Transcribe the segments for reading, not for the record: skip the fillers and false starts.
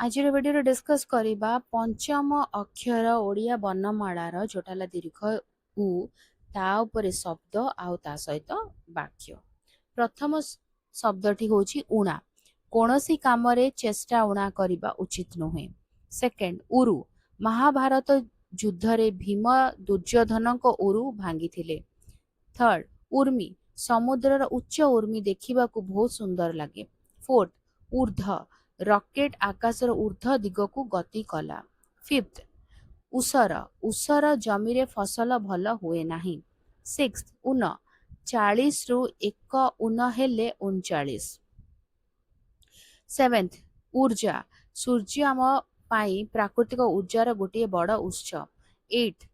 आज video discuss करबा पंचम अक्षर ओडिया वर्णमालार जोटा ହେଲା दीर्घ उ ता उपरे शब्द आउ ता सहित वाक्य। प्रथम शब्दटी होची उणा। कौनसी कामरे चेष्टा उणा करबा उचित नुहे। सेकेंड उरु। महाभारत युद्धरे भीम दुर्योधनक उरु भांगिथिले। थर्ड उर्मी। समुद्रर उच्च उर्मी देखिबाकू बहुत सुंदर लगे। फोर्थ ऊर्ध्व। रॉकेट आकाशर ऊर्ध्व दिगकू गति कला। फिफ्थ ऊसर। ऊसर जमीरे फसल भल हुए नाही। सिक्स्थ उन। 40 रु 1 उन हेले 39। सेवेंथ ऊर्जा। सूर्य आम पाई प्राकृतिक ऊर्जार गोटे बड़ उत्स। एट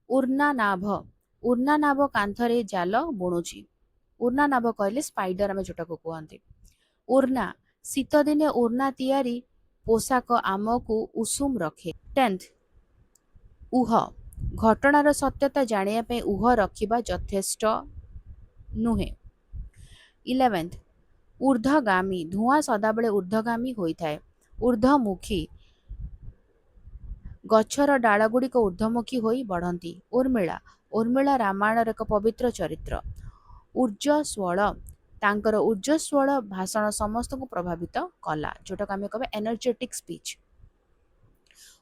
उर्णानाभ। उर्णानाभ कांथरे जाल बुणुची। उर्णानाभ कहले स्पाइडर आम जोटा को कहते। उर्ना। शीत दिने उर्ना तियारी पोशाक आमको उषुम रखे। टेंथ उह। घटनार सत्यता जानिया पे उह रखिबा यथेष्ट नुहे। 11th ऊर्ध्वगामी। धुआं सदाबले ऊर्ध्वगामी होइथाय। ऊर्ध्वमुखी। गछर डालगुड़िक ऊर्ध्वमुखी होई बढ़ंती। उर्मिला। उर्मिला रामायणर एक पवित्र चरित्र। ऊर्जस्वल। तांकर ऊर्जस्वल भाषण समस्त को प्रभावित कला जोटा को आम कह एनर्जेटिक स्पीच।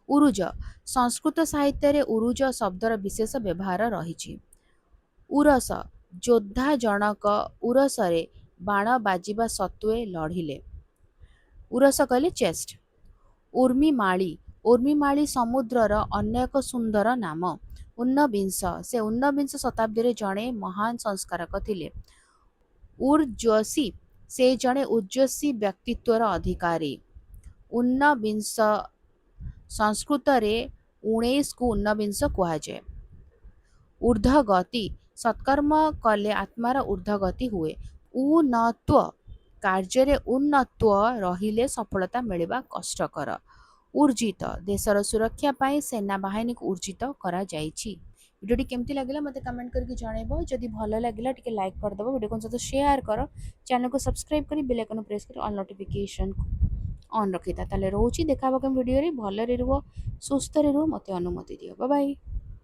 उरुज। संस्कृत साहित्य रे उरुज शब्दर विशेष व्यवहार रही। उरस। योद्धा जनक उरसरे बाण बाजिबा सत्वे लढ़िले। उरस कहले चेस्ट। उर्मिमाली। उर्मिमाली समुद्रर अन्य एक सुंदर नाम। ऊनविंश। से ऊनविंश शताब्दी रे जणे महान संस्कारक थिले। ऊर्जस्वी। से जणे ऊर्जस्वी व्यक्तित्वर अधिकारी। ऊनविंश संस्कृत रे 19 को ऊनविंश कुहाଯାଏ। ऊर्ध्वगति। सत्कर्म कले आत्मार ऊर्ध्वगति हुए। उन्नत्व। कार्य उन्नत्व रहिले सफलता मिलवा कष्टकर। ऊर्जित। देशर सुरक्षा पाई सेना बाहिनी को ऊर्जित करा जायछि। वीडियोटी केमती लगिला मते कमेंट करके जणाइबो। जदि भलो लागिला टिके लाइक कर दबो। वीडियो को सहित शेयर कर। चैनल को सब्सक्राइब करी बेल आइकन प्रेस कर ऑल नोटिफिकेशन ऑन रखिता ताले रहउछि। देखा बकम वीडियो रे भलो रे रुहो सुस्थ रे रुहो मते अनुमति दियो। Bye bye.